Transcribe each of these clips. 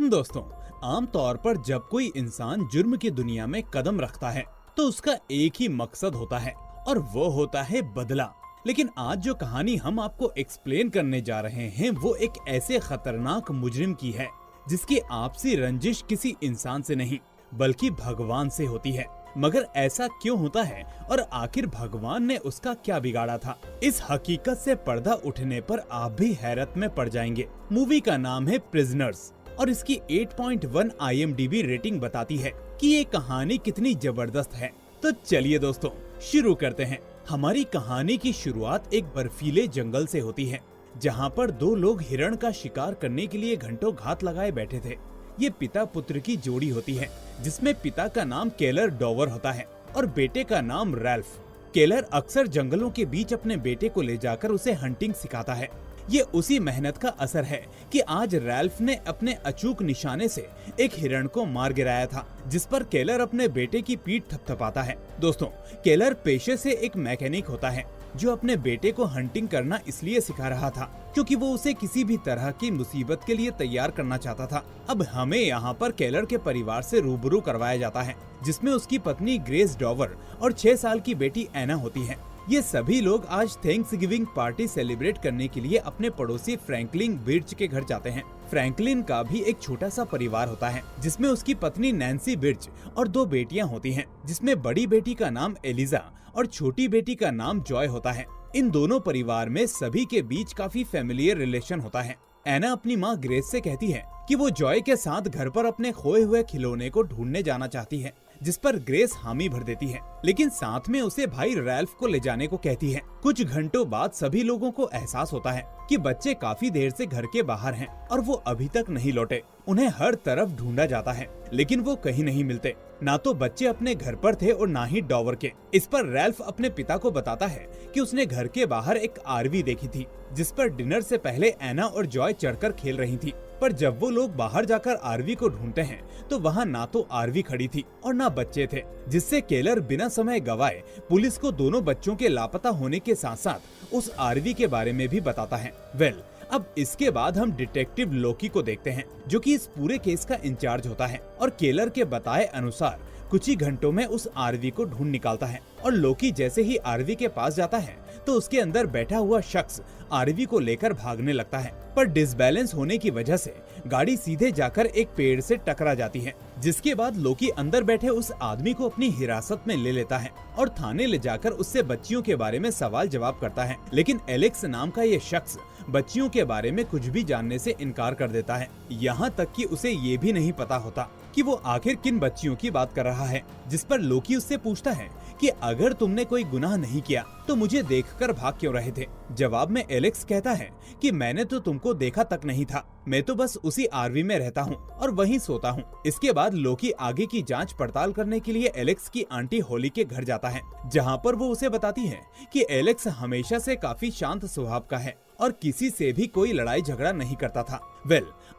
दोस्तों, आमतौर पर जब कोई इंसान जुर्म की दुनिया में कदम रखता है तो उसका एक ही मकसद होता है और वो होता है बदला। लेकिन आज जो कहानी हम आपको एक्सप्लेन करने जा रहे हैं वो एक ऐसे खतरनाक मुजरिम की है जिसकी आपसी रंजिश किसी इंसान से नहीं बल्कि भगवान से होती है। मगर ऐसा क्यों होता है और आखिर भगवान ने उसका क्या बिगाड़ा था? इस हकीकत से पर्दा उठने पर आप भी हैरत में पड़ जाएंगे। मूवी का नाम है प्रिजनर्स और इसकी 8.1 IMDb रेटिंग बताती है कि ये कहानी कितनी जबरदस्त है। तो चलिए दोस्तों, शुरू करते हैं। हमारी कहानी की शुरुआत एक बर्फीले जंगल से होती है जहाँ पर दो लोग हिरण का शिकार करने के लिए घंटों घात लगाए बैठे थे। ये पिता पुत्र की जोड़ी होती है जिसमें पिता का नाम केलर डॉवर होता है और बेटे का नाम रैल्फ। केलर अक्सर जंगलों के बीच अपने बेटे को ले जाकर उसे हंटिंग सिखाता है। ये उसी मेहनत का असर है कि आज रैल्फ ने अपने अचूक निशाने से एक हिरण को मार गिराया था, जिस पर केलर अपने बेटे की पीठ थपथपाता है। दोस्तों, केलर पेशे से एक मैकेनिक होता है जो अपने बेटे को हंटिंग करना इसलिए सिखा रहा था क्योंकि वो उसे किसी भी तरह की मुसीबत के लिए तैयार करना चाहता था। अब हमें यहाँ पर केलर के परिवार से रूबरू करवाया जाता है जिसमें उसकी पत्नी ग्रेस डॉवर और 6 साल की बेटी एना होती है। ये सभी लोग आज थैंक्सगिविंग पार्टी सेलिब्रेट करने के लिए अपने पड़ोसी फ्रैंकलिन बिर्च के घर जाते हैं। फ्रैंकलिन का भी एक छोटा सा परिवार होता है जिसमें उसकी पत्नी नैन्सी बिर्च और 2 बेटियां होती हैं, जिसमें बड़ी बेटी का नाम एलिजा और छोटी बेटी का नाम जॉय होता है। इन दोनों परिवार में सभी के बीच काफी फैमिलियर रिलेशन होता है। एना अपनी माँ ग्रेस से कहती है कि वो जॉय के साथ घर पर अपने खोए हुए खिलौने को ढूंढने जाना चाहती है, जिस पर ग्रेस हामी भर देती है, लेकिन साथ में उसे भाई रैल्फ को ले जाने को कहती है। कुछ घंटों बाद सभी लोगों को एहसास होता है कि बच्चे काफी देर से घर के बाहर हैं और वो अभी तक नहीं लौटे। उन्हें हर तरफ ढूंढा जाता है लेकिन वो कहीं नहीं मिलते। ना तो बच्चे अपने घर पर थे और ना ही डॉवर के। इस पर रैल्फ अपने पिता को बताता है कि उसने घर के बाहर एक आरवी देखी थी जिस पर डिनर से पहले एना और जॉय चढ़कर खेल रही थी। पर जब वो लोग बाहर जाकर आरवी को ढूंढते हैं तो वहाँ ना तो आरवी खड़ी थी और ना बच्चे थे, जिससे केलर बिना समय गवाए पुलिस को दोनों बच्चों के लापता होने के साथ साथ उस आरवी के बारे में भी बताता है। अब इसके बाद हम डिटेक्टिव लोकी को देखते हैं जो कि इस पूरे केस का इंचार्ज होता है और केलर के बताए अनुसार कुछ ही घंटों में उस आरवी को ढूंढ निकालता है। और लोकी जैसे ही आरवी के पास जाता है तो उसके अंदर बैठा हुआ शख्स आरवी को लेकर भागने लगता है, पर डिसबैलेंस होने की वजह से गाड़ी सीधे जाकर एक पेड़ से टकरा जाती है, जिसके बाद लोकी अंदर बैठे उस आदमी को अपनी हिरासत में ले लेता है और थाने ले जाकर उससे बच्चियों के बारे में सवाल जवाब करता है। लेकिन एलेक्स नाम का ये शख्स बच्चियों के बारे में कुछ भी जानने से इनकार कर देता है। यहाँ तक कि उसे ये भी नहीं पता होता कि वो आखिर किन बच्चियों की बात कर रहा है। जिस पर लोकी उससे पूछता है कि अगर तुमने कोई गुनाह नहीं किया तो मुझे देखकर भाग क्यों रहे थे? जवाब में एलेक्स कहता है कि मैंने तो तुमको देखा तक नहीं था, मैं तो बस उसी आरवी में रहता हूँ और वहीं सोता हूँ। इसके बाद लोकी आगे की जांच पड़ताल करने के लिए एलेक्स की आंटी होली के घर जाता है, जहाँ पर वो उसे बताती है कि एलेक्स हमेशा से काफी शांत स्वभाव का है और किसी से भी कोई लड़ाई झगड़ा नहीं करता था।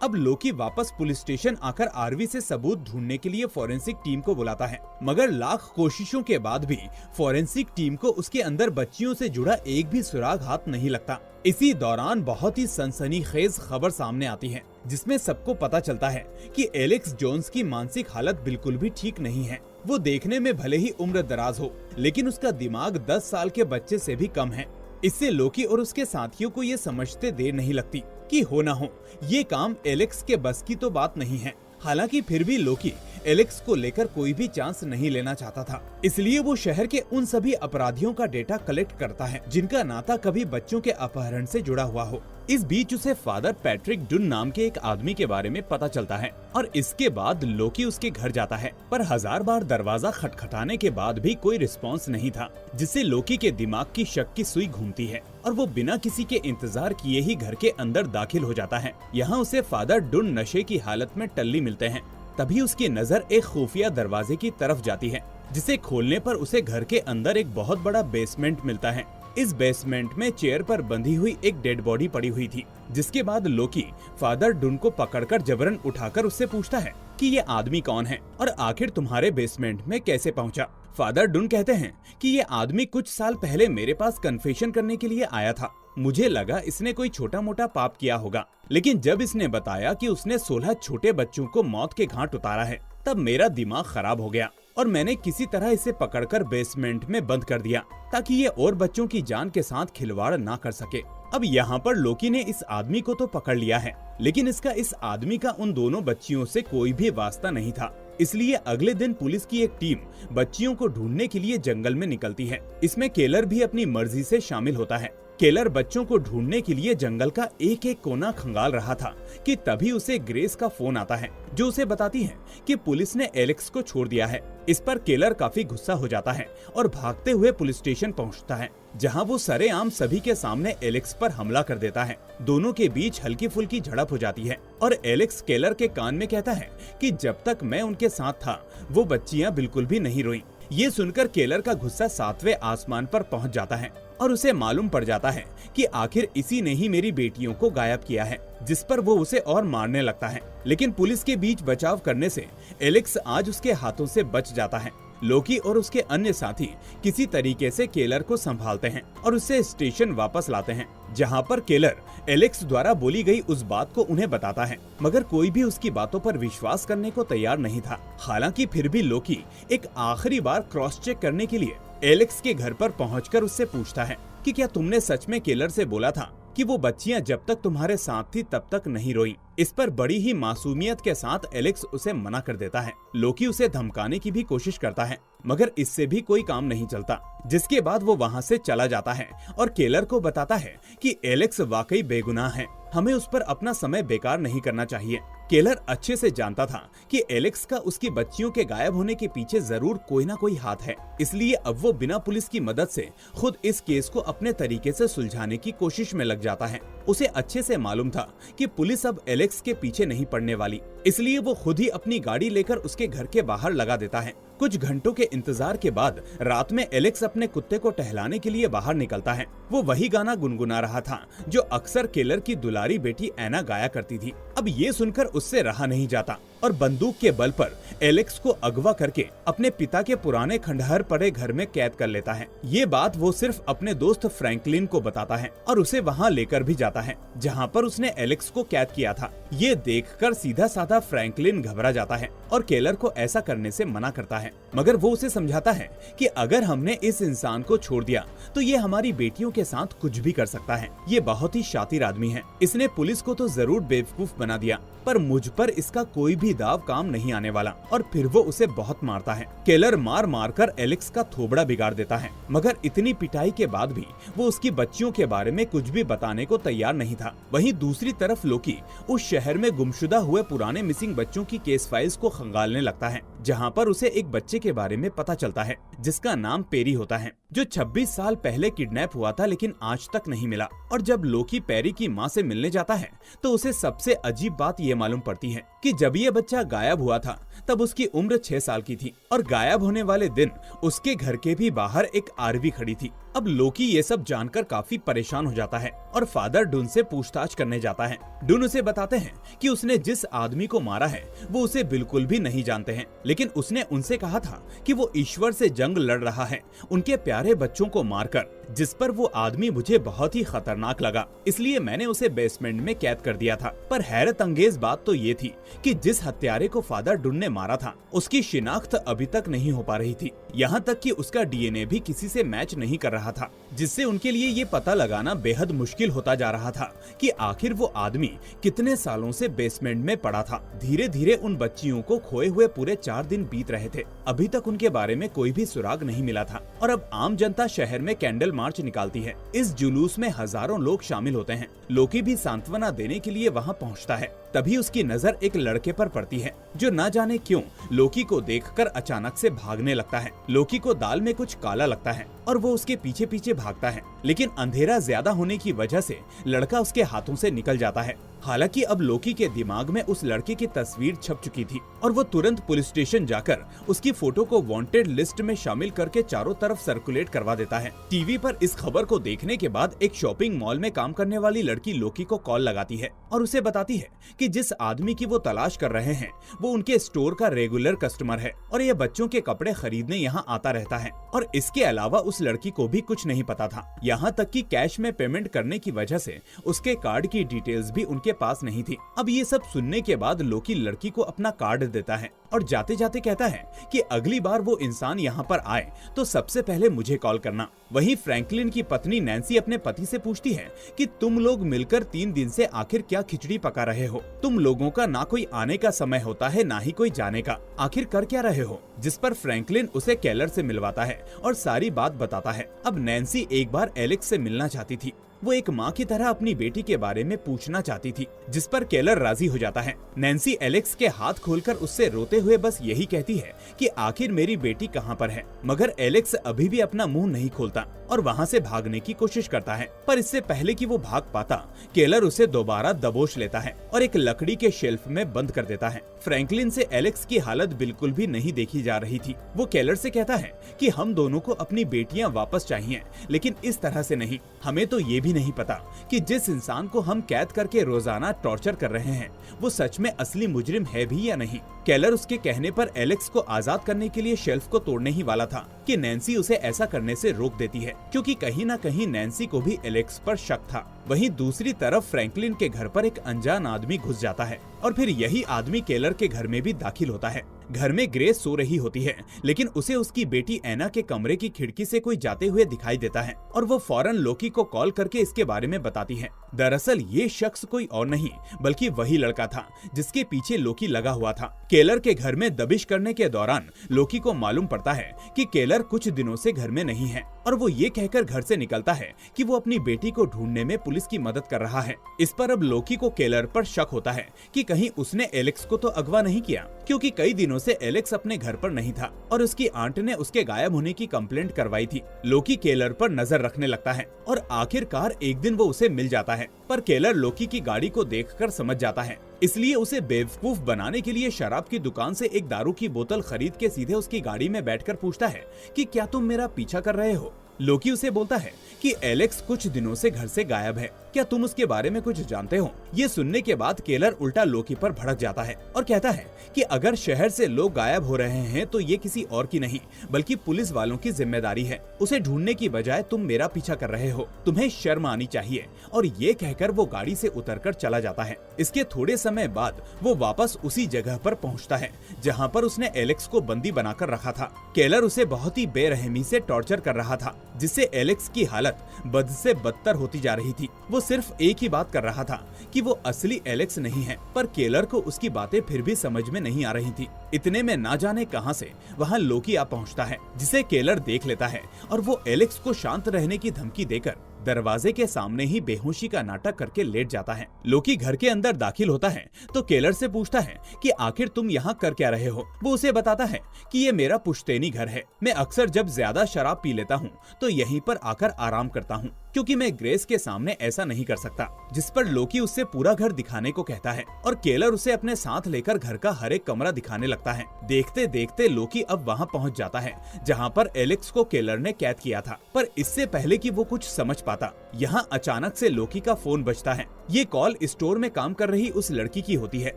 अब लोकी वापस पुलिस स्टेशन आकर आरवी से सबूत ढूंढने के लिए फॉरेंसिक टीम को बुलाता है, मगर लाख कोशिशों के बाद भी फॉरेंसिक टीम को उसके अंदर बच्चियों से जुड़ा एक भी सुराग हाथ नहीं लगता। इसी दौरान बहुत ही सनसनीखेज खबर सामने आती है जिसमें सबको पता चलता है कि एलेक्स जोन्स की मानसिक हालत बिल्कुल भी ठीक नहीं है। वो देखने में भले ही उम्र दराज हो लेकिन उसका दिमाग 10 साल के बच्चे से भी कम है। इससे लोकी और उसके साथियों को ये समझते देर नहीं लगती कि हो ना हो ये काम एलेक्स के बस की तो बात नहीं है। हालांकि फिर भी लोकी एलेक्स को लेकर कोई भी चांस नहीं लेना चाहता था, इसलिए वो शहर के उन सभी अपराधियों का डेटा कलेक्ट करता है जिनका नाता कभी बच्चों के अपहरण से जुड़ा हुआ हो। इस बीच उसे फादर पैट्रिक डुन नाम के एक आदमी के बारे में पता चलता है और इसके बाद लोकी उसके घर जाता है, पर 1000 बार दरवाजा खटखटाने के बाद भी कोई रिस्पॉन्स नहीं था, जिससे लोकी के दिमाग की शक की सुई घूमती है और वो बिना किसी के इंतजार किए ही घर के अंदर दाखिल हो जाता है। यहाँ उसे फादर डुन नशे की हालत में टल्ली मिलते हैं। तभी उसकी नजर एक खुफिया दरवाजे की तरफ जाती है, जिसे खोलने पर उसे घर के अंदर एक बहुत बड़ा बेसमेंट मिलता है। इस बेसमेंट में चेयर पर बंधी हुई एक डेड बॉडी पड़ी हुई थी, जिसके बाद लोकी फादर डुन को पकड़कर जबरन उठाकर उससे पूछता है कि ये आदमी कौन है और आखिर तुम्हारे बेसमेंट में कैसे पहुंचा। फादर डुन कहते हैं कि ये आदमी कुछ साल पहले मेरे पास कन्फेशन करने के लिए आया था। मुझे लगा इसने कोई छोटा मोटा पाप किया होगा, लेकिन जब इसने बताया कि उसने 16 छोटे बच्चों को मौत के घाट उतारा है, तब मेरा दिमाग खराब हो गया और मैंने किसी तरह इसे पकड़कर बेसमेंट में बंद कर दिया ताकि ये और बच्चों की जान के साथ खिलवाड़ ना कर सके। अब यहाँ पर लोकी ने इस आदमी को तो पकड़ लिया है, लेकिन इसका इस आदमी का उन दोनों बच्चियों से कोई भी वास्ता नहीं था। इसलिए अगले दिन पुलिस की एक टीम बच्चियों को ढूंढने के लिए जंगल में निकलती है। इसमें केलर भी अपनी मर्जी से शामिल होता है। केलर बच्चों को ढूंढने के लिए जंगल का एक एक कोना खंगाल रहा था कि तभी उसे ग्रेस का फोन आता है, जो उसे बताती है कि पुलिस ने एलेक्स को छोड़ दिया है। इस पर केलर काफी गुस्सा हो जाता है और भागते हुए पुलिस स्टेशन पहुंचता है, जहां वो सरेआम सभी के सामने एलेक्स पर हमला कर देता है। दोनों के बीच हल्की फुल्की झड़प हो जाती है और एलेक्स केलर के कान में कहता है कि जब तक मैं उनके साथ था वो बच्चियां बिल्कुल भी नहीं रोईं। ये सुनकर केलर का गुस्सा 7वें आसमान पर पहुंच जाता है और उसे मालूम पड़ जाता है कि आखिर इसी ने ही मेरी बेटियों को गायब किया है, जिस पर वो उसे और मारने लगता है। लेकिन पुलिस के बीच बचाव करने से एलेक्स आज उसके हाथों से बच जाता है। लोकी और उसके अन्य साथी किसी तरीके से केलर को संभालते हैं और उसे स्टेशन वापस लाते हैं, जहां पर केलर एलेक्स द्वारा बोली गई उस बात को उन्हें बताता है, मगर कोई भी उसकी बातों पर विश्वास करने को तैयार नहीं था। हालांकि फिर भी लोकी एक आखिरी बार क्रॉस चेक करने के लिए एलेक्स के घर पर पहुंचकर उससे पूछता है कि क्या तुमने सच में केलर से बोला था कि वो बच्चियां जब तक तुम्हारे साथ थी तब तक नहीं रोई। इस पर बड़ी ही मासूमियत के साथ एलेक्स उसे मना कर देता है। लोकी उसे धमकाने की भी कोशिश करता है, मगर इससे भी कोई काम नहीं चलता, जिसके बाद वो वहाँ से चला जाता है और केलर को बताता है कि एलेक्स वाकई बेगुनाह है, हमें उस पर अपना समय बेकार नहीं करना चाहिए। केलर अच्छे से जानता था कि एलेक्स का उसकी बच्चियों के गायब होने के पीछे जरूर कोई ना कोई हाथ है, इसलिए अब वो बिना पुलिस की मदद से खुद इस केस को अपने तरीके से सुलझाने की कोशिश में लग जाता है। उसे अच्छे से मालूम था कि पुलिस अब एलेक्स के पीछे नहीं पड़ने वाली, इसलिए वो खुद ही अपनी गाड़ी लेकर उसके घर के बाहर लगा देता है। कुछ घंटों के इंतजार के बाद रात में एलेक्स अपने कुत्ते को टहलाने के लिए बाहर निकलता है। वो वही गाना गुनगुना रहा था जो अक्सर केलर की दुलारी बेटी एना गाया करती थी। अब ये सुनकर उससे रहा नहीं जाता और बंदूक के बल पर एलेक्स को अगवा करके अपने पिता के पुराने खंडहर पड़े घर में कैद कर लेता है। ये बात वो सिर्फ अपने दोस्त फ्रैंकलिन को बताता है और उसे वहाँ लेकर भी जाता है जहाँ पर उसने एलेक्स को कैद किया था। ये देखकर सीधा साधा फ्रैंकलिन घबरा जाता है और केलर को ऐसा करने से मना करता है, मगर वो उसे समझाता है कि अगर हमने इस इंसान को छोड़ दिया तो ये हमारी बेटियों के साथ कुछ भी कर सकता है। ये बहुत ही शातिर आदमी है, इसने पुलिस को तो जरूर बेवकूफ बना दिया, पर मुझ पर इसका कोई भी दाव काम नहीं आने वाला। और फिर वो उसे बहुत मारता है। केलर मार मार कर एलेक्स का थोबड़ा बिगाड़ देता है, मगर इतनी पिटाई के बाद भी वो उसकी बच्चियों के बारे में कुछ भी बताने को तैयार नहीं था। वहीं दूसरी तरफ लोकी उस शहर में गुमशुदा हुए पुराने मिसिंग बच्चों की केस फाइल्स को खंगालने लगता है, जहाँ पर उसे एक बच्चे के बारे में पता चलता है जिसका नाम पेरी होता है, जो 26 साल पहले किडनैप हुआ था लेकिन आज तक नहीं मिला। और जब लोकी पेरी की माँ से मिलने जाता है तो उसे सबसे अजीब बात ये मालूम पड़ती है कि जब ये बच्चा गायब हुआ था तब उसकी उम्र 6 साल की थी और गायब होने वाले दिन उसके घर के भी बाहर एक आरवी खड़ी थी। अब लोकी ये सब जानकर काफी परेशान हो जाता है और फादर डुन से पूछताछ करने जाता है। डुन उसे बताते हैं कि उसने जिस आदमी को मारा है वो उसे बिल्कुल भी नहीं जानते हैं, लेकिन उसने उनसे कहा था कि वो ईश्वर से जंग लड़ रहा है उनके प्यारे बच्चों को मारकर, जिस पर वो आदमी मुझे बहुत ही खतरनाक लगा, इसलिए मैंने उसे बेसमेंट में कैद कर दिया था। पर हैरत अंगेज बात तो ये थी कि जिस हत्यारे को फादर डुन ने मारा था उसकी शिनाख्त अभी तक नहीं हो पा रही थी, यहाँ तक कि उसका डीएनए भी किसी से मैच नहीं कर रहा था, जिससे उनके लिए ये पता लगाना बेहद मुश्किल होता जा रहा था कि आखिर वो आदमी कितने सालों से बेसमेंट में पड़ा था। धीरे धीरे उन बच्चियों को खोए हुए पूरे 4 दिन बीत रहे थे। अभी तक उनके बारे में कोई भी सुराग नहीं मिला था और अब आम जनता शहर में कैंडल मार्च निकालती है। इस जुलूस में हजारों लोग शामिल होते हैं। लोकी भी सांत्वना देने के लिए वहाँ पहुँचता है। तभी उसकी नजर एक लड़के पर पड़ती है जो न जाने क्यों लोकी को देखकर अचानक से भागने लगता है। लोकी को दाल में कुछ काला लगता है और वो उसके पीछे पीछे भागता है, लेकिन अंधेरा ज्यादा होने की वजह से लड़का उसके हाथों से निकल जाता है। हालांकि अब लोकी के दिमाग में उस लड़के की तस्वीर छप चुकी थी और वो तुरंत पुलिस स्टेशन जाकर उसकी फोटो को वांटेड लिस्ट में शामिल करके चारों तरफ सर्कुलेट करवा देता है। टीवी पर इस खबर को देखने के बाद एक शॉपिंग मॉल में काम करने वाली लड़की लोकी को कॉल लगाती है और उसे बताती है कि जिस आदमी की वो तलाश कर रहे हैं वो उनके स्टोर का रेगुलर कस्टमर है और ये बच्चों के कपड़े खरीदने यहाँ आता रहता है। और इसके अलावा उस लड़की को भी कुछ नहीं पता था, यहाँ तक कि कैश में पेमेंट करने की वजह से उसके कार्ड की डिटेल्स भी उनके पास नहीं थी। अब ये सब सुनने के बाद लोकी लड़की को अपना कार्ड देता है और जाते जाते कहता है कि अगली बार वो इंसान यहाँ पर आए तो सबसे पहले मुझे कॉल करना। वहीं फ्रैंकलिन की पत्नी नैन्सी अपने पति से पूछती है कि तुम लोग मिलकर 3 दिन से आखिर क्या खिचड़ी पका रहे हो? तुम लोगों का ना कोई आने का समय होता है ना ही कोई जाने का, आखिर कर क्या रहे हो? जिस पर फ्रैंकलिन उसे केलर से मिलवाता है और सारी बात बताता है। अब नैन्सी एक बार एलेक्स से मिलना चाहती थी, वो एक माँ की तरह अपनी बेटी के बारे में पूछना चाहती थी, जिस पर केलर राजी हो जाता है। नैन्सी एलेक्स के हाथ खोलकर उससे रोते हुए बस यही कहती है कि आखिर मेरी बेटी कहाँ पर है, मगर एलेक्स अभी भी अपना मुंह नहीं खोलता और वहाँ से भागने की कोशिश करता है। पर इससे पहले कि वो भाग पाता, केलर उसे दोबारा दबोच लेता है और एक लकड़ी के शेल्फ में बंद कर देता है। फ्रैंकलिन से एलेक्स की हालत बिल्कुल भी नहीं देखी जा रही थी। वो केलर से कहता है कि हम दोनों को अपनी बेटियां वापस चाहिए, लेकिन इस तरह से नहीं। हमें तो ये भी नहीं पता कि जिस इंसान को हम कैद करके रोजाना टॉर्चर कर रहे हैं वो सच में असली मुजरिम है भी या नहीं। केलर उसके कहने पर एलेक्स को आजाद करने के लिए शेल्फ को तोड़ने ही वाला था कि नैन्सी उसे ऐसा करने से रोक देती है, क्योंकि कहीं ना कहीं नैन्सी को भी एलेक्स पर शक था। वहीं दूसरी तरफ फ्रैंकलिन के घर पर एक अनजान आदमी घुस जाता है और फिर यही आदमी केलर के घर में भी दाखिल होता है। घर में ग्रेस सो रही होती है, लेकिन उसे उसकी बेटी एना के कमरे की खिड़की से कोई जाते हुए दिखाई देता है और वो फौरन लोकी को कॉल करके इसके बारे में बताती है। दरअसल ये शख्स कोई और नहीं बल्कि वही लड़का था जिसके पीछे लोकी लगा हुआ था। केलर के घर में दबिश करने के दौरान लोकी को मालूम पड़ता है कि केलर कुछ दिनों से घर में नहीं है और वो ये कहकर घर से निकलता है कि वो अपनी बेटी को ढूंढने में पुलिस की मदद कर रहा है। इस पर अब लोकी को केलर पर शक होता है कि कहीं उसने एलेक्स को तो अगवा नहीं किया, क्योंकि कई दिनों से एलेक्स अपने घर पर नहीं था और उसकी आंट ने उसके गायब होने की कंप्लेंट करवाई थी। लोकी केलर पर नजर रखने लगता है और आखिरकार एक दिन वो उसे मिल जाता है, पर केलर लोकी की गाड़ी को देखकर समझ जाता है, इसलिए उसे बेवकूफ बनाने के लिए शराब की दुकान से एक दारू की बोतल खरीद के सीधे उसकी गाड़ी में बैठकर पूछता है कि क्या तुम मेरा पीछा कर रहे हो? लोकी उसे बोलता है कि एलेक्स कुछ दिनों से घर से गायब है, क्या तुम उसके बारे में कुछ जानते हो? ये सुनने के बाद केलर उल्टा लोकी पर भड़क जाता है और कहता है कि अगर शहर से लोग गायब हो रहे हैं तो ये किसी और की नहीं बल्कि पुलिस वालों की जिम्मेदारी है। उसे ढूंढने की बजाय तुम मेरा पीछा कर रहे हो, तुम्हें शर्म आनी चाहिए। और ये कहकर वो गाड़ी से उतरकर चला जाता है। इसके थोड़े समय बाद वो वापस उसी जगह पर पहुंचता है जहां पर उसने एलेक्स को बंदी बनाकर रखा था। केलर उसे बहुत ही बेरहमी से टॉर्चर कर रहा था, जिससे एलेक्स की हालत बद से बदतर होती जा रही थी। वो सिर्फ एक ही बात कर रहा था कि वो असली एलेक्स नहीं है, पर केलर को उसकी बातें फिर भी समझ में नहीं आ रही थी। इतने में ना जाने कहां से वहां लोकी आ पहुंचता है, जिसे केलर देख लेता है और वो एलेक्स को शांत रहने की धमकी देकर दरवाजे के सामने ही बेहोशी का नाटक करके लेट जाता है। लोकी घर के अंदर दाखिल होता है तो केलर से पूछता है कि आखिर तुम यहाँ कर क्या रहे हो? वो उसे बताता है कि ये मेरा पुश्तैनी घर है, मैं अक्सर जब ज्यादा शराब पी लेता हूँ तो यहीं पर आकर आराम करता हूँ, क्योंकि मैं ग्रेस के सामने ऐसा नहीं कर सकता। जिस पर लोकी उससे पूरा घर दिखाने को कहता है और केलर उसे अपने साथ लेकर घर का हर एक कमरा दिखाने लगता है। देखते देखते लोकी अब वहाँ पहुँच जाता है जहाँ पर एलेक्स को केलर ने कैद किया था, पर इससे पहले कि वो कुछ समझ पाता, यहाँ अचानक से लोकी का फोन बजता है। ये कॉल स्टोर में काम कर रही उस लड़की की होती है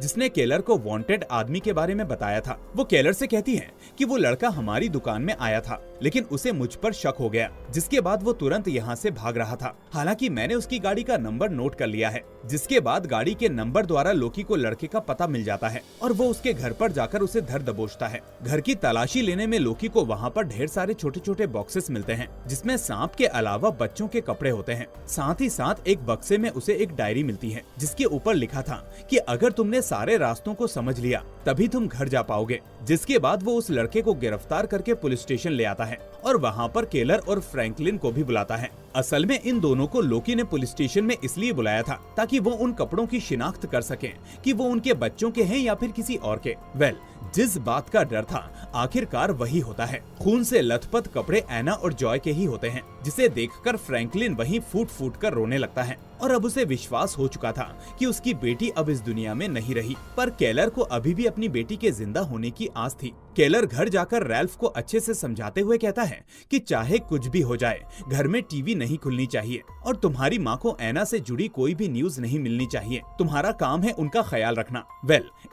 जिसने केलर को वांटेड आदमी के बारे में बताया था। वो केलर से कहती है कि वो लड़का हमारी दुकान में आया था, लेकिन उसे मुझ पर शक हो गया, जिसके बाद वो तुरंत यहाँ से भाग रहा था। हालांकि मैंने उसकी गाड़ी का नंबर नोट कर लिया है। जिसके बाद गाड़ी के नंबर द्वारा लोकी को लड़के का पता मिल जाता है और वो उसके घर पर जाकर उसे धर दबोचता है। घर की तलाशी लेने में लोकी को वहाँ पर ढेर सारे छोटे छोटे बॉक्सेस मिलते हैं, जिसमें सांप के अलावा बच्चों के कपड़े होते हैं। साथ ही साथ एक बक्से में उसे एक डायरी मिलती है जिसके ऊपर लिखा था कि अगर तुमने सारे रास्तों को समझ लिया तभी तुम घर जा पाओगे। जिसके बाद वो उस लड़के को गिरफ्तार करके पुलिस स्टेशन ले आता है और वहाँ पर केलर और फ्रैंकलिन को भी बुलाता है। असल में इन दोनों को लोकी ने पुलिस स्टेशन में इसलिए बुलाया था ताकि वो उन कपड़ों की शिनाख्त कर सकें कि वो उनके बच्चों के हैं या फिर किसी और के। जिस बात का डर था आखिरकार वही होता है। खून से लथपथ कपड़े एना और जॉय के ही होते हैं। जिसे देखकर फ्रैंकलिन वहीं फूट फूट कर रोने लगता है और अब उसे विश्वास हो चुका था कि उसकी बेटी अब इस दुनिया में नहीं रही। पर केलर को अभी भी अपनी बेटी के जिंदा होने की आस थी। केलर घर जाकर रैल्फ को अच्छे से समझाते हुए कहता है कि चाहे कुछ भी हो जाए, घर में टीवी नहीं खुलनी चाहिए और तुम्हारी माँ को ऐना से जुड़ी कोई भी न्यूज नहीं मिलनी चाहिए। तुम्हारा काम है उनका ख्याल रखना।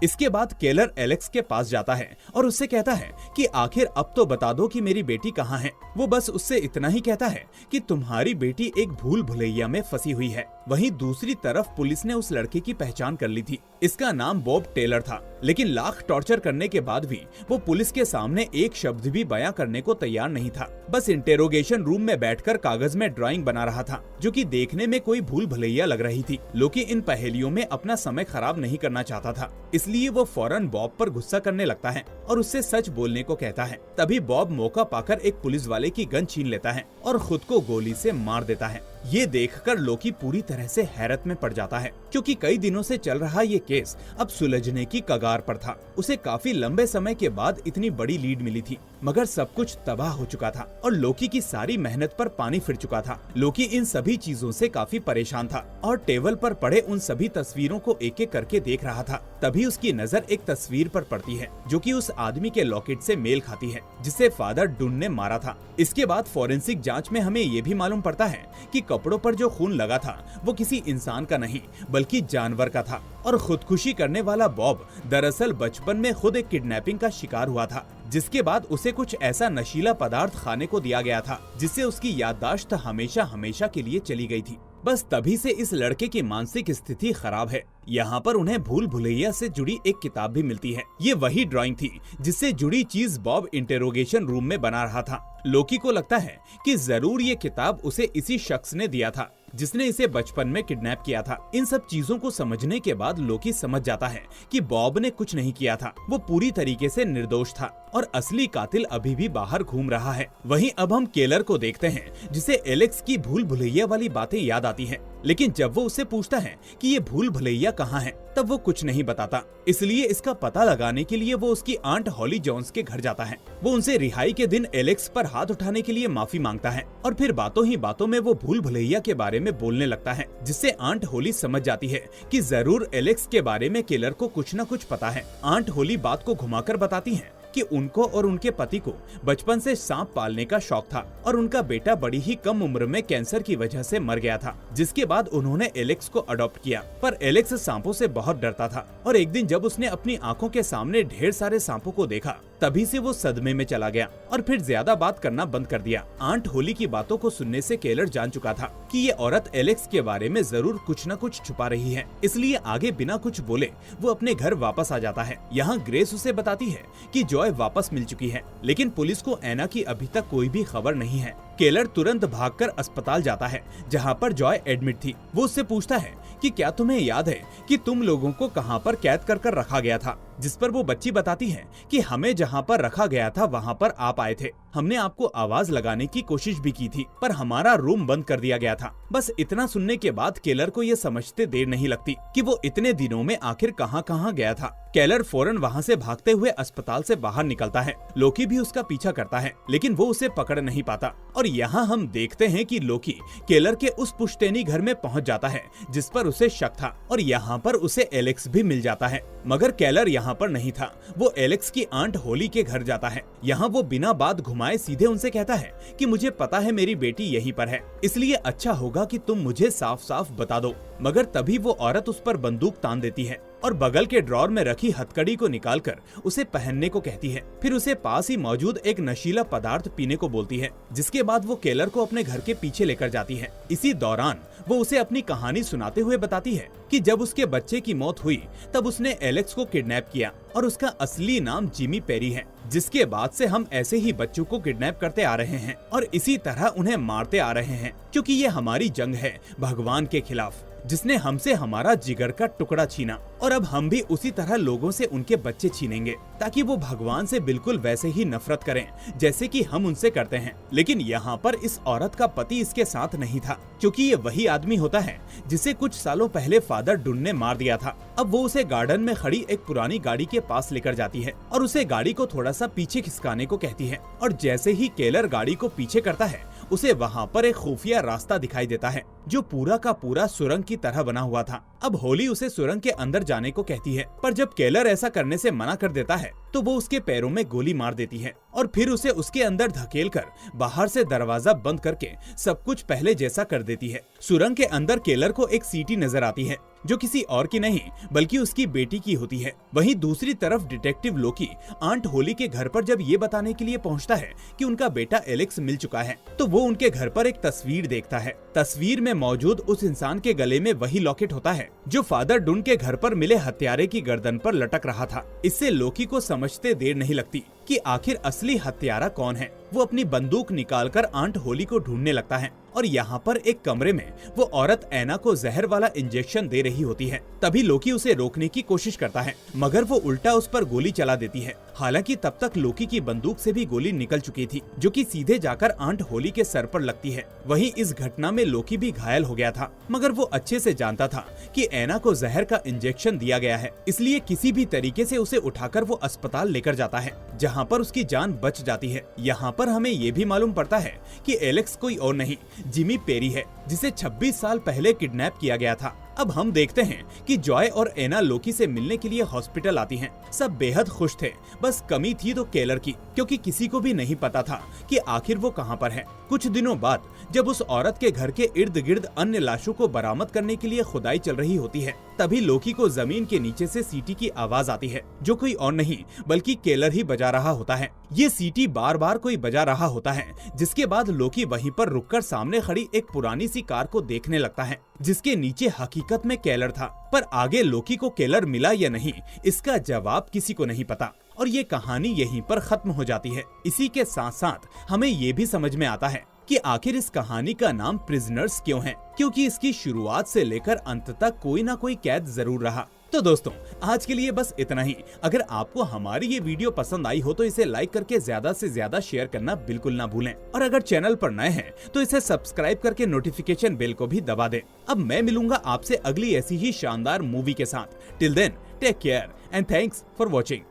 इसके बाद केलर एलेक्स के पास जाता है और उससे कहता है कि आखिर अब तो बता दो कि मेरी बेटी कहाँ है। वो बस उससे इतना ही कहता है कि तुम्हारी बेटी एक भूल भुलैया में फंसी हुई है। वहीं दूसरी तरफ पुलिस ने उस लड़के की पहचान कर ली थी। इसका नाम बॉब टेलर था, लेकिन लाख टॉर्चर करने के बाद भी वो पुलिस के सामने एक शब्द भी बयां करने को तैयार नहीं था। बस इंटेरोगेशन रूम में बैठकर कागज में ड्राइंग बना रहा था, जो कि देखने में कोई भूल भुलैया लग रही थी। लोकी इन पहेलियों में अपना समय खराब नहीं करना चाहता था, इसलिए वो फौरन बॉब पर गुस्सा करने लगता है और उससे सच बोलने को कहता है। तभी बॉब मौका पाकर एक पुलिस वाले की गन छीन लेता है और खुद को गोली से मार देता है। ये देखकर लोकी पूरी तरह से हैरत में पड़ जाता है, क्योंकि कई दिनों से चल रहा ये केस अब सुलझने की कगार पर था। उसे काफी लंबे समय के बाद इतनी बड़ी लीड मिली थी, मगर सब कुछ तबाह हो चुका था और लोकी की सारी मेहनत पर पानी फिर चुका था। लोकी इन सभी चीजों से काफी परेशान था और टेबल पर पड़े उन सभी तस्वीरों को एक एक करके देख रहा था। तभी उसकी नजर एक तस्वीर पर पड़ती है, जो कि उस आदमी के लॉकेट से मेल खाती है जिसे फादर डुन ने मारा था। इसके बाद फोरेंसिक जांच में हमें ये भी मालूम पड़ता है कि कपड़ों पर जो खून लगा था वो किसी इंसान का नहीं बल्कि जानवर का था और खुदकुशी करने वाला बॉब दरअसल बचपन में खुद एक किडनैपिंग का शिकार हुआ था, जिसके बाद उसे कुछ ऐसा नशीला पदार्थ खाने को दिया गया था जिससे उसकी याददाश्त हमेशा हमेशा के लिए चली गई थी। बस तभी से इस लड़के की मानसिक स्थिति खराब है। यहाँ पर उन्हें भूल भुलैया से जुड़ी एक किताब भी मिलती है। ये वही ड्राइंग थी जिससे जुड़ी चीज बॉब इंटेरोगेशन रूम में बना रहा था। लोकी को लगता है कि जरूर ये किताब उसे इसी शख्स ने दिया था जिसने इसे बचपन में किडनैप किया था। इन सब चीजों को समझने के बाद लोकी समझ जाता है कि बॉब ने कुछ नहीं किया था, वो पूरी तरीके से निर्दोष था और असली कातिल अभी भी बाहर घूम रहा है। वहीं अब हम केलर को देखते हैं, जिसे एलेक्स की भूल भुलैया वाली बातें याद आती हैं। लेकिन जब वो उससे पूछता है कि ये भूल भुलैया कहाँ है, तब वो कुछ नहीं बताता। इसलिए इसका पता लगाने के लिए वो उसकी आंट हॉली जोन्स के घर जाता है। वो उनसे रिहाई के दिन एलेक्स पर हाथ उठाने के लिए माफी मांगता है और फिर बातों ही बातों में वो भूल भुलैया के बारे में बोलने लगता है, जिससे आंट होली समझ जाती है कि जरूर एलेक्स के बारे में केलर को कुछ न कुछ पता है। आंट होली बात को घुमाकर बताती है कि उनको और उनके पति को बचपन से सांप पालने का शौक था और उनका बेटा बड़ी ही कम उम्र में कैंसर की वजह से मर गया था, जिसके बाद उन्होंने एलेक्स को अडॉप्ट किया। पर एलेक्स सांपों से बहुत डरता था और एक दिन जब उसने अपनी आंखों के सामने ढेर सारे सांपों को देखा, तभी से वो सदमे में चला गया और फिर ज्यादा बात करना बंद कर दिया। आंट होली की बातों को सुनने से केलर जान चुका था कि ये औरत एलेक्स के बारे में जरूर कुछ न कुछ छुपा रही है, इसलिए आगे बिना कुछ बोले वो अपने घर वापस आ जाता है। यहाँ ग्रेस उसे बताती है कि जॉय वापस मिल चुकी है, लेकिन पुलिस को ऐना की अभी तक कोई भी खबर नहीं है। केलर तुरंत भागकर अस्पताल जाता है जहाँ पर जॉय एडमिट थी। वो उससे पूछता है कि क्या तुम्हें याद है कि तुम लोगों को कहाँ पर कैद कर रखा गया था, जिस पर वो बच्ची बताती है कि हमें जहाँ पर रखा गया था वहाँ पर आप आए थे। हमने आपको आवाज लगाने की कोशिश भी की थी, पर हमारा रूम बंद कर दिया गया था। बस इतना सुनने के बाद केलर को ये समझते देर नहीं लगती कि वो इतने दिनों में आखिर कहाँ गया था। केलर फौरन वहाँ से भागते हुए अस्पताल से बाहर निकलता है। लोकी भी उसका पीछा करता है, लेकिन वो उसे पकड़ नहीं पाता। और यहाँ हम देखते हैं कि लोकी केलर के उस पुश्तैनी घर में पहुँच जाता है जिस पर उसे शक था, और यहाँ पर उसे एलेक्स भी मिल जाता है। मगर केलर यहाँ पर नहीं था, वो एलेक्स की आंट होली के घर जाता है। यहाँ वो बिना बात घुमाए सीधे उनसे कहता है कि मुझे पता है मेरी बेटी यहीं पर है, इसलिए अच्छा होगा कि तुम मुझे साफ साफ बता दो। मगर तभी वो औरत उस पर बंदूक तान देती है और बगल के ड्रॉर में रखी हथकड़ी को निकालकर उसे पहनने को कहती है। फिर उसे पास ही मौजूद एक नशीला पदार्थ पीने को बोलती है, जिसके बाद वो केलर को अपने घर के पीछे लेकर जाती है। इसी दौरान वो उसे अपनी कहानी सुनाते हुए बताती है कि जब उसके बच्चे की मौत हुई तब उसने एलेक्स को किडनैप किया और उसका असली नाम जिमी पेरी है, जिसके बाद से हम ऐसे ही बच्चों को किडनैप करते आ रहे हैं और इसी तरह उन्हें मारते आ रहे हैं, क्योंकि ये हमारी जंग है भगवान के खिलाफ, जिसने हमसे हमारा जिगर का टुकड़ा छीना। और अब हम भी उसी तरह लोगों से उनके बच्चे छीनेंगे ताकि वो भगवान से बिल्कुल वैसे ही नफरत करें जैसे कि हम उनसे करते हैं। लेकिन यहाँ पर इस औरत का पति इसके साथ नहीं था, क्योंकि ये वही आदमी होता है जिसे कुछ सालों पहले फादर डुन ने मार दिया था। अब वो उसे गार्डन में खड़ी एक पुरानी गाड़ी के पास लेकर जाती है और उसे गाड़ी को थोड़ा सा पीछे खिसकाने को कहती है। और जैसे ही केलर गाड़ी को पीछे करता है, उसे वहाँ पर एक खुफिया रास्ता दिखाई देता है जो पूरा का पूरा सुरंग की तरह बना हुआ था। अब होली उसे सुरंग के अंदर जाने को कहती है, पर जब केलर ऐसा करने से मना कर देता है तो वो उसके पैरों में गोली मार देती है और फिर उसे उसके अंदर धकेलकर बाहर से दरवाजा बंद करके सब कुछ पहले जैसा कर देती है। सुरंग के अंदर केलर को एक सीटी नजर आती है जो किसी और की नहीं बल्कि उसकी बेटी की होती है। वहीं दूसरी तरफ डिटेक्टिव लोकी आंट होली के घर पर जब ये बताने के लिए पहुंचता है कि उनका बेटा एलेक्स मिल चुका है तो वो उनके घर पर एक तस्वीर देखता है। तस्वीर में मौजूद उस इंसान के गले में वही लॉकेट होता है जो फादर डुन के घर पर मिले हत्यारे की गर्दन पर लटक रहा था। इससे लोकी को समझते देर नहीं लगती कि आखिर असली हत्यारा कौन है। वो अपनी बंदूक निकालकर आंट होली को ढूंढने लगता है और यहाँ पर एक कमरे में वो औरत एना को जहर वाला इंजेक्शन दे रही होती है। तभी लोकी उसे रोकने की कोशिश करता है मगर वो उल्टा उस पर गोली चला देती है। हालांकि तब तक लोकी की बंदूक से भी गोली निकल चुकी थी जो कि सीधे जाकर आंट होली के सर पर लगती है। वहीं इस घटना में लोकी भी घायल हो गया था मगर वो अच्छे से जानता था कि एना को जहर का इंजेक्शन दिया गया है, इसलिए किसी भी तरीके से उसे उठाकर वो अस्पताल लेकर जाता है जहाँ पर उसकी जान बच जाती है। यहाँ पर हमें ये भी मालूम पड़ता है कि एलेक्स कोई और नहीं जिमी पेरी है जिसे 26 साल पहले किडनैप किया गया था। अब हम देखते हैं कि जॉय और एना लोकी से मिलने के लिए हॉस्पिटल आती हैं। सब बेहद खुश थे, बस कमी थी तो केलर की, क्योंकि किसी को भी नहीं पता था कि आखिर वो कहां पर है। कुछ दिनों बाद जब उस औरत के घर के इर्द गिर्द अन्य लाशों को बरामद करने के लिए खुदाई चल रही होती है तभी लोकी को जमीन के नीचे से सीटी की आवाज आती है जो कोई और नहीं बल्कि केलर ही बजा रहा होता है। ये सीटी बार बार कोई बजा रहा होता है जिसके बाद लोकी वहीं पर रुककर सामने खड़ी एक पुरानी सी कार को देखने लगता है जिसके नीचे हकीकत में केलर था। पर आगे लोकी को केलर मिला या नहीं इसका जवाब किसी को नहीं पता और ये कहानी यहीं पर खत्म हो जाती है। इसी के साथ साथ हमें ये भी समझ में आता है कि आखिर इस कहानी का नाम प्रिजनर्स क्यों है, क्योंकि इसकी शुरुआत से लेकर अंत तक कोई ना कोई कैद जरूर रहा। तो दोस्तों आज के लिए बस इतना ही। अगर आपको हमारी ये वीडियो पसंद आई हो तो इसे लाइक करके ज्यादा से ज्यादा शेयर करना बिल्कुल ना भूलें और अगर चैनल पर नए हैं तो इसे सब्सक्राइब करके नोटिफिकेशन बेल को भी दबा दें। अब मैं मिलूंगा आपसे अगली ऐसी ही शानदार मूवी के साथ। Till then take care and thanks for watching.